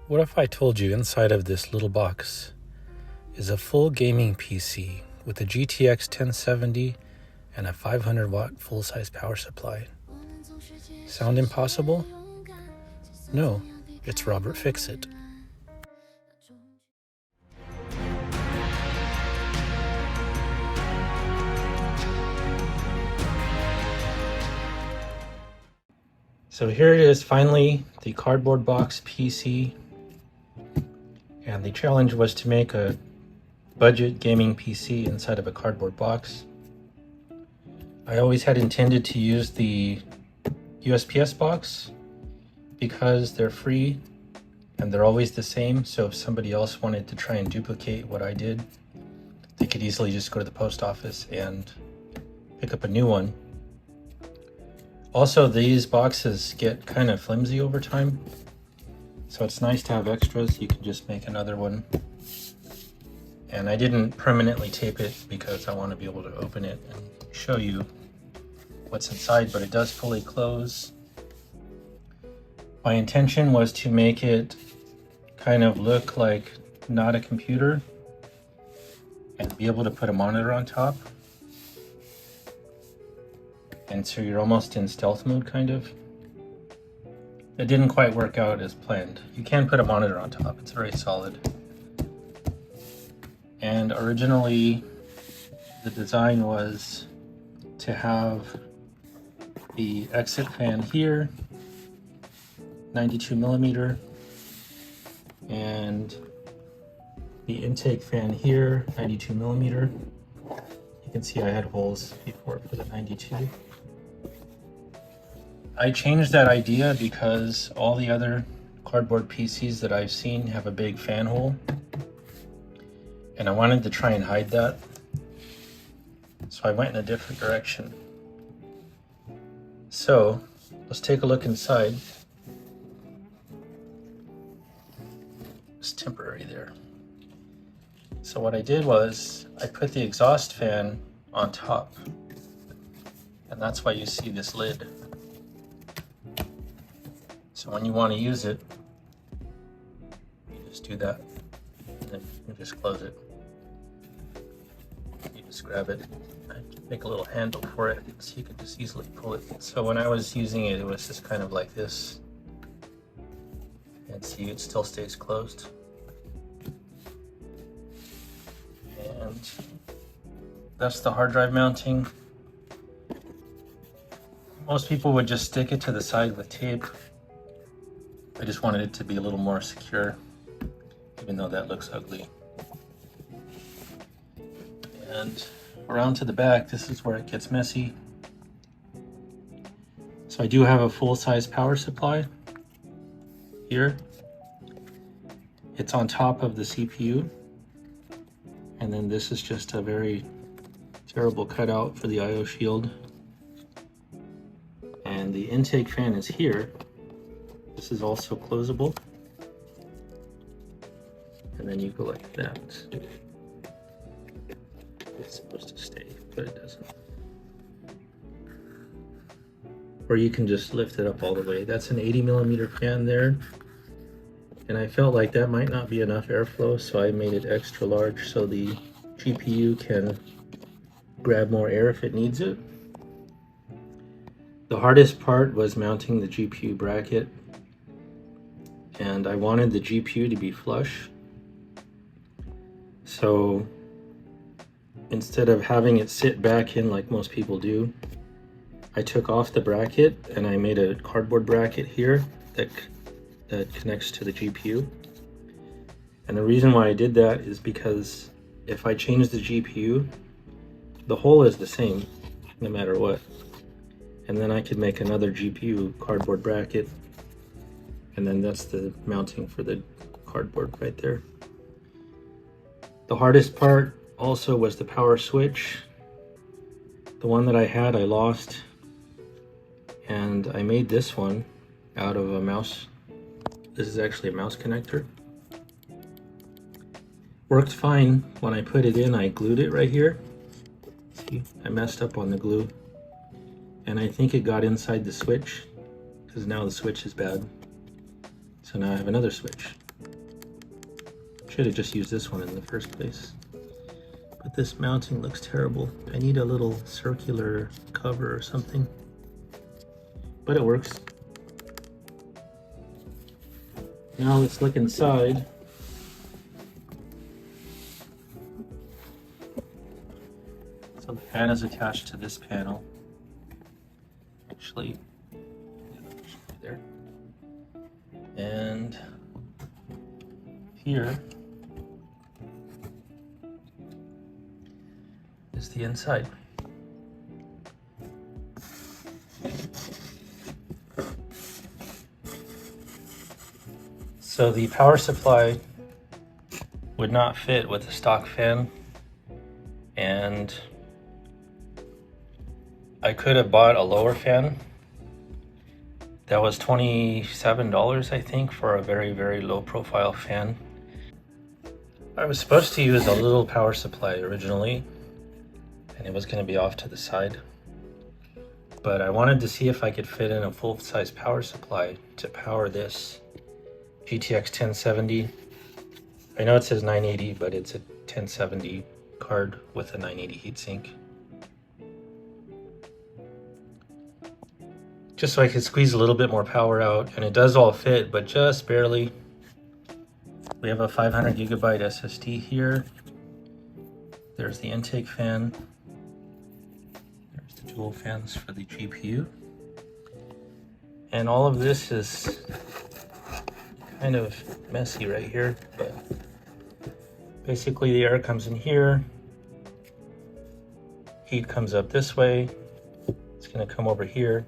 What if I told you inside of this little box is a full gaming PC with a GTX 1070 and a 500-watt full-size power supply? Sound impossible? No, it's Robert Fixit. So here it is, finally, the cardboard box PC. And the challenge was to make a budget gaming PC inside of a cardboard box. I always had intended to use the USPS box because they're free and they're always the same. So if somebody else wanted to try and duplicate what I did, they could easily just go to the post office and pick up a new one. Also, these boxes get kind of flimsy over time, so it's nice to have extras. You can just make another one. And I didn't permanently tape it because I want to be able to open it and show you what's inside, but it does fully close. My intention was to make it kind of look like not a computer and be able to put a monitor on top. And so you're almost in stealth mode, kind of. It didn't quite work out as planned. You can put a monitor on top, it's very solid. And originally, the design was to have the exit fan here, 92 millimeter, and the intake fan here, 92 millimeter. You can see I had holes before for the 92. I changed that idea because all the other cardboard PCs that I've seen have a big fan hole, and I wanted to try and hide that. So I went in a different direction. So let's take a look inside. It's temporary there. So what I did was I put the exhaust fan on top, and that's why you see this lid. So when you want to use it, you just do that, and then you just close it. You just grab it. I make a little handle for it so you can just easily pull it. So when I was using it, it was just kind of like this. And see, it still stays closed. And that's the hard drive mounting. Most people would just stick it to the side with tape. I just wanted it to be a little more secure, even though that looks ugly. And around to the back, this is where it gets messy. So I do have a full-size power supply here. It's on top of the CPU. And then this is just a very terrible cutout for the IO shield. And the intake fan is here. This is also closable. And then you go like that. It's supposed to stay, but it doesn't. Or you can just lift it up all the way. That's an 80 millimeter fan there. And I felt like that might not be enough airflow, so I made it extra large so the GPU can grab more air if it needs it. The hardest part was mounting the GPU bracket, and I wanted the GPU to be flush. So instead of having it sit back in like most people do, I took off the bracket and I made a cardboard bracket here that connects to the GPU. And the reason why I did that is because if I change the GPU, the hole is the same no matter what. And then I could make another GPU cardboard bracket, and then that's the mounting for the cardboard right there. The hardest part also was the power switch. The one that I had, I lost, and I made this one out of a mouse. This is actually a mouse connector. Worked fine. When I put it in, I glued it right here. See, I messed up on the glue. And I think it got inside the switch, because now the switch is bad. So now I have another switch. Should have just used this one in the first place. But this mounting looks terrible. I need a little circular cover or something. But it works. Now let's look inside. So the fan is attached to this panel. Actually, there. And here is the inside. So the power supply would not fit with the stock fan, and I could have bought a lower fan. That was $27, I think, for a very, very low profile fan. I was supposed to use a little power supply originally, and it was going to be off to the side. But I wanted to see if I could fit in a full-size power supply to power this GTX 1070. I know it says 980, but it's a 1070 card with a 980 heatsink. Just so I could squeeze a little bit more power out, and it does all fit, but just barely. We have a 500 gigabyte SSD here. There's the intake fan. There's the dual fans for the GPU. And all of this is kind of messy right here, but basically the air comes in here, heat comes up this way, it's going to come over here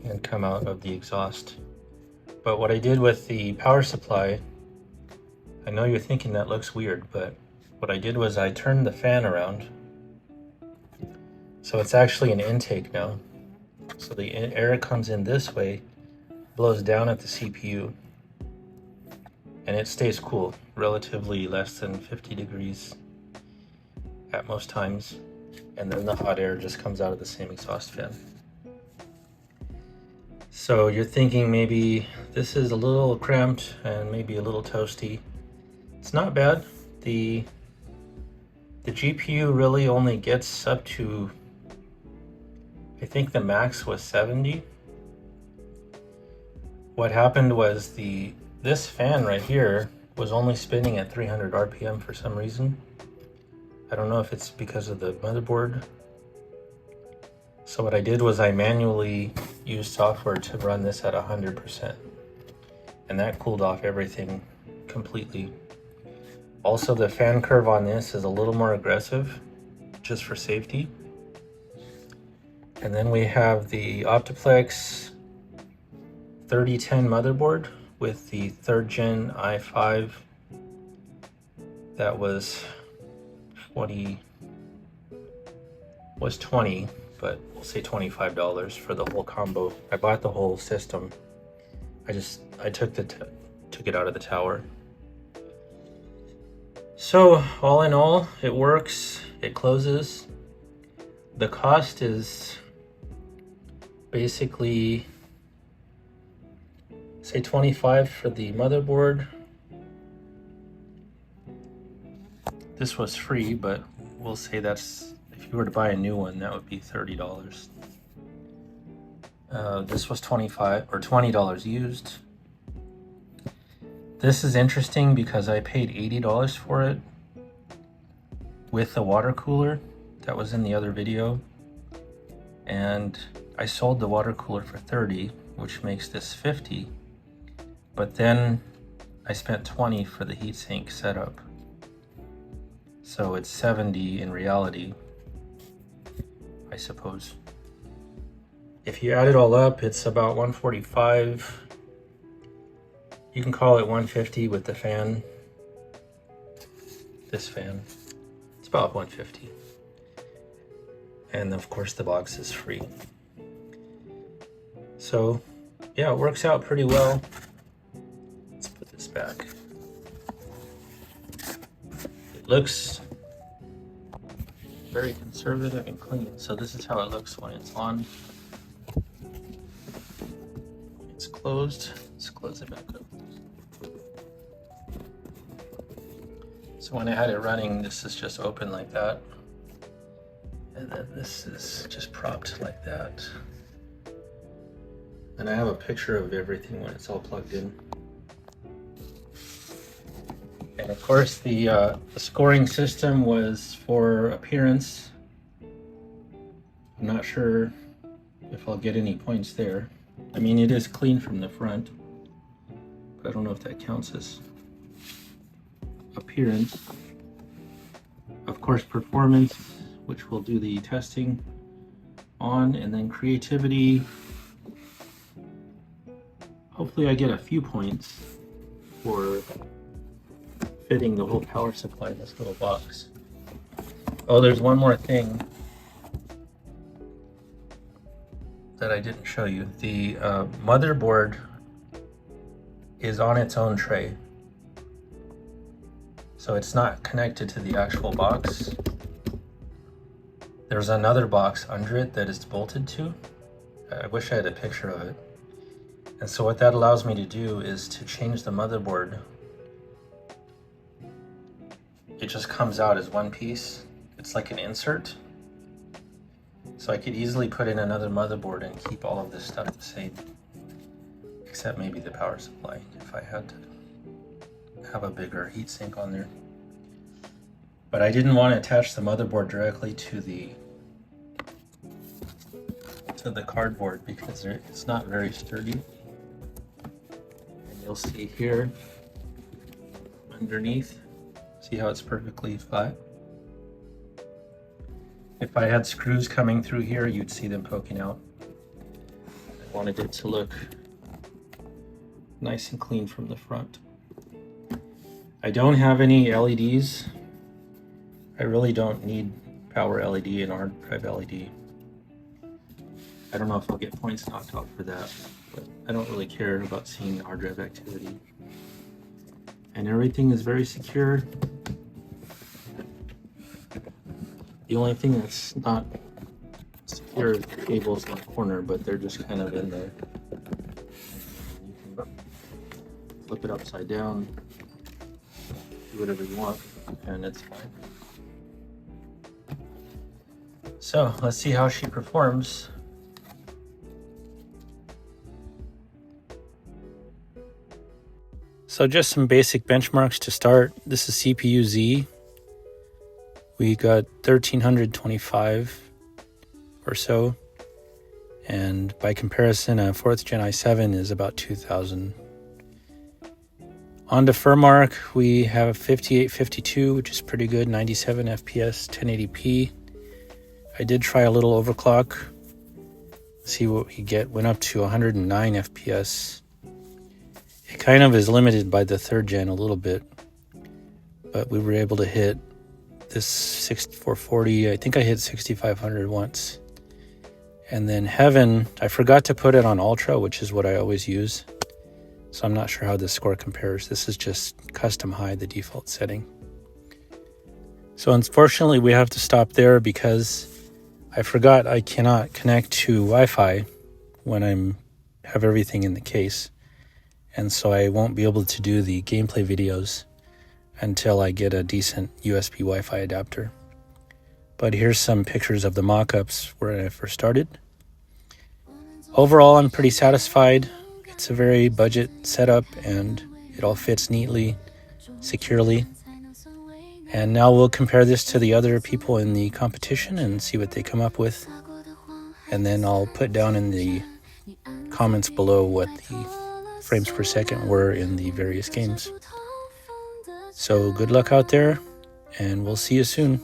and come out of the exhaust. But what I did with the power supply, I know you're thinking that looks weird, but what I did was I turned the fan around, so it's actually an intake now. So the air comes in this way, blows down at the CPU, and it stays cool, relatively less than 50 degrees at most times, and then the hot air just comes out of the same exhaust fan. So you're thinking maybe this is a little cramped and maybe a little toasty. It's not bad. The GPU really only gets up to, I think the max was 70. What happened was this fan right here was only spinning at 300 RPM for some reason. I don't know if it's because of the motherboard. So what I did was I manually used software to run this at 100%. And that cooled off everything completely. Also, the fan curve on this is a little more aggressive, just for safety. And then we have the Optiplex 3010 motherboard with the 3rd gen i5 that was 20, but we'll say $25 for the whole combo. I bought the whole system. I took it out of the tower. So all in all, it works, it closes. The cost is basically, say $25 for the motherboard. This was free, but we'll say that's, if you were to buy a new one, that would be $30. This was $25 or $20 used. This is interesting because I paid $80 for it with the water cooler that was in the other video, and I sold the water cooler for $30, which makes this $50. But then I spent $20 for the heatsink setup, so it's $70 in reality, I suppose. If you add it all up, it's about $145. You can call it $150 with the fan. This fan, it's about $150. And of course the box is free. So yeah, it works out pretty well. Let's put this back. It looks very conservative and clean. So this is how it looks when it's on. It's closed. Let's close it back up. So when I had it running, this is just open like that. And then this is just propped like that. And I have a picture of everything when it's all plugged in. And of course the scoring system was for appearance. I'm not sure if I'll get any points there. I mean, it is clean from the front, but I don't know if that counts as appearance. Of course, performance, which we'll do the testing on, and then creativity. Hopefully I get a few points for fitting the whole power supply in this little box. Oh, there's one more thing that I didn't show you. The motherboard is on its own tray. So it's not connected to the actual box. There's another box under it that it's bolted to. I wish I had a picture of it. And so what that allows me to do is to change the motherboard. It just comes out as one piece. It's like an insert. So I could easily put in another motherboard and keep all of this stuff the same. Except maybe the power supply, if I had to have a bigger heatsink on there. But I didn't want to attach the motherboard directly to the cardboard because it's not very sturdy. And you'll see here underneath, see how it's perfectly flat? If I had screws coming through here, you'd see them poking out. I wanted it to look nice and clean from the front. I don't have any LEDs. I really don't need power LED and hard drive LED. I don't know if I'll get points knocked off for that, but I don't really care about seeing the hard drive activity. And everything is very secure. The only thing that's not secure is the cables in the corner, but they're just kind of in there. You can flip it upside down, do whatever you want, and it's fine. So let's see how she performs. So just some basic benchmarks to start. This is CPU Z. We got 1325 or so. And by comparison, a 4th Gen i7 is about 2000. On to Furmark, we have 5852, which is pretty good, 97 FPS, 1080p. I did try a little overclock, see what we get. Went up to 109 FPS. It kind of is limited by the 3rd gen a little bit, but we were able to hit this 6440. I think I hit 6500 once. And then Heaven, I forgot to put it on Ultra, which is what I always use. So I'm not sure how this score compares. This is just custom high, the default setting. So unfortunately, we have to stop there because I forgot I cannot connect to Wi-Fi when I have everything in the case. And so I won't be able to do the gameplay videos until I get a decent USB Wi-Fi adapter. But here's some pictures of the mock-ups where I first started. Overall, I'm pretty satisfied. It's a very budget setup and it all fits neatly, securely. And now we'll compare this to the other people in the competition and see what they come up with. And then I'll put down in the comments below what the frames per second were in the various games. So good luck out there, and we'll see you soon.